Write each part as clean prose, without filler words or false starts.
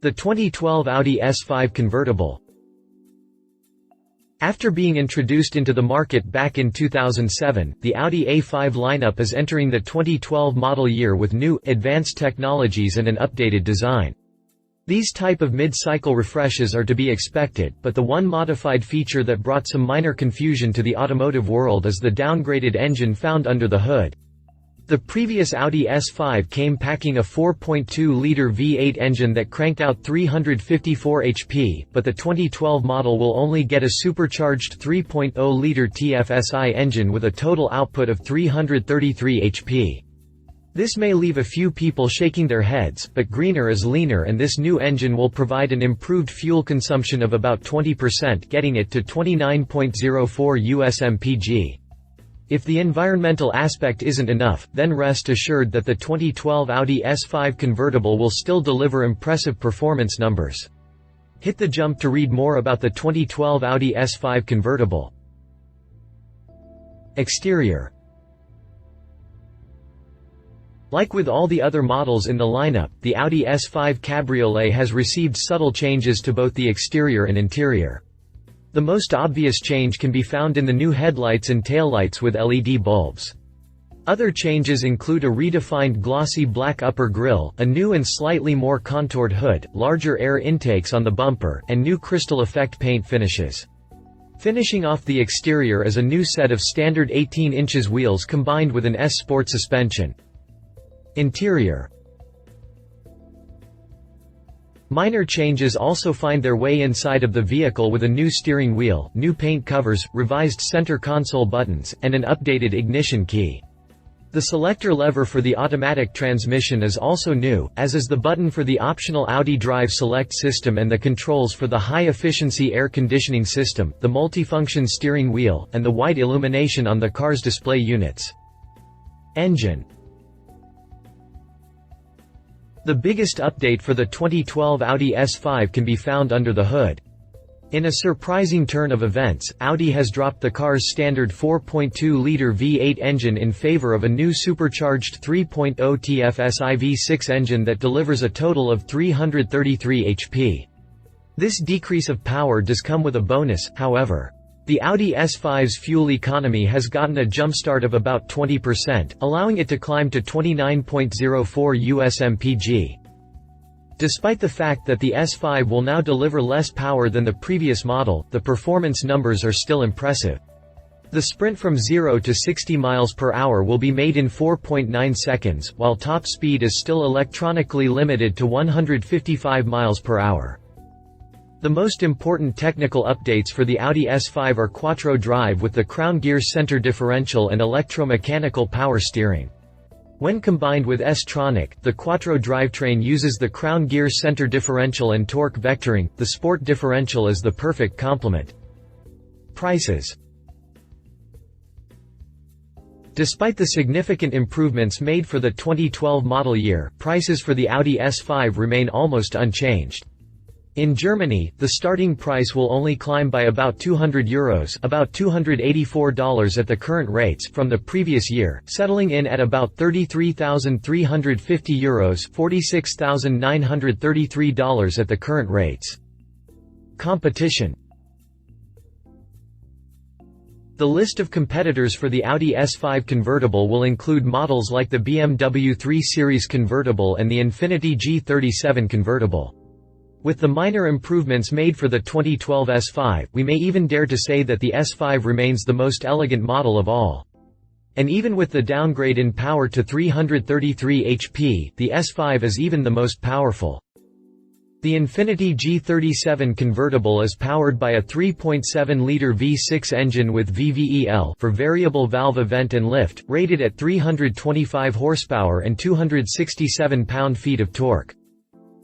The 2012 Audi S5 Convertible. After being introduced into the market back in 2007, the Audi A5 lineup is entering the 2012 model year with new, advanced technologies and an updated design. These type of mid-cycle refreshes are to be expected, but the one modified feature that brought some minor confusion to the automotive world is the downgraded engine found under the hood. The previous Audi S5 came packing a 4.2-liter V8 engine that cranked out 354 HP, but the 2012 model will only get a supercharged 3.0-liter TFSI engine with a total output of 333 HP. This may leave a few people shaking their heads, but greener is leaner, and this new engine will provide an improved fuel consumption of about 20%, getting it to 29.04 US/mpg. If the environmental aspect isn't enough, then rest assured that the 2012 Audi S5 Convertible will still deliver impressive performance numbers. Hit the jump to read more about the 2012 Audi S5 Convertible. Exterior. Like with all the other models in the lineup, the Audi S5 Cabriolet has received subtle changes to both the exterior and interior. The most obvious change can be found in the new headlights and taillights with LED bulbs. Other changes include a redefined glossy black upper grille, a new and slightly more contoured hood, larger air intakes on the bumper, and new crystal effect paint finishes. Finishing off the exterior is a new set of standard 18 inches wheels combined with an S-Sport suspension. Interior. Minor changes also find their way inside of the vehicle with a new steering wheel, new paint covers, revised center console buttons, and an updated ignition key. The selector lever for the automatic transmission is also new, as is the button for the optional Audi Drive Select system and the controls for the high-efficiency air conditioning system, the multifunction steering wheel, and the white illumination on the car's display units. Engine. The biggest update for the 2012 Audi S5 can be found under the hood. In a surprising turn of events, Audi has dropped the car's standard 4.2-liter V8 engine in favor of a new supercharged 3.0 TFSI V6 engine that delivers a total of 333 HP. This decrease of power does come with a bonus, however. The Audi S5's fuel economy has gotten a jumpstart of about 20%, allowing it to climb to 29.04 US/mpg. Despite the fact that the S5 will now deliver less power than the previous model, the performance numbers are still impressive. The sprint from 0 to 60 miles per hour will be made in 4.9 seconds, while top speed is still electronically limited to 155 miles per hour. The most important technical updates for the Audi S5 are quattro drive with the crown gear center differential and electromechanical power steering. When combined with S-Tronic, the quattro drivetrain uses the crown gear center differential and torque vectoring. The sport differential is the perfect complement. Prices. Despite the significant improvements made for the 2012 model year, prices for the Audi S5 remain almost unchanged. In Germany, the starting price will only climb by about €200, about $284 at the current rates, from the previous year, settling in at about €33,350, $46,933 at the current rates. Competition. The list of competitors for the Audi S5 Convertible will include models like the BMW 3 Series Convertible and the Infiniti G37 Convertible. With the minor improvements made for the 2012 S5, we may even dare to say that the S5 remains the most elegant model of all. And even with the downgrade in power to 333 HP, the S5 is even the most powerful. The Infiniti G37 Convertible is powered by a 3.7-liter V6 engine with VVEL for variable valve event and lift, rated at 325 horsepower and 267 pound-feet of torque.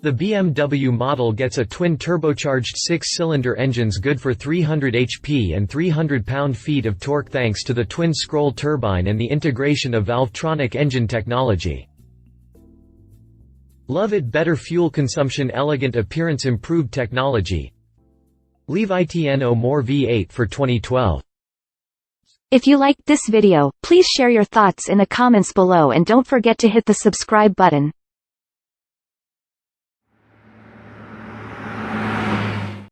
The BMW model gets a twin turbocharged 6-cylinder engines good for 300 HP and 300 pound-feet of torque thanks to the twin scroll turbine and the integration of Valvetronic engine technology. Love it, better fuel consumption, elegant appearance, improved technology. Leave itno more V8 for 2012. If you liked this video, please share your thoughts in the comments below and don't forget to hit the subscribe button.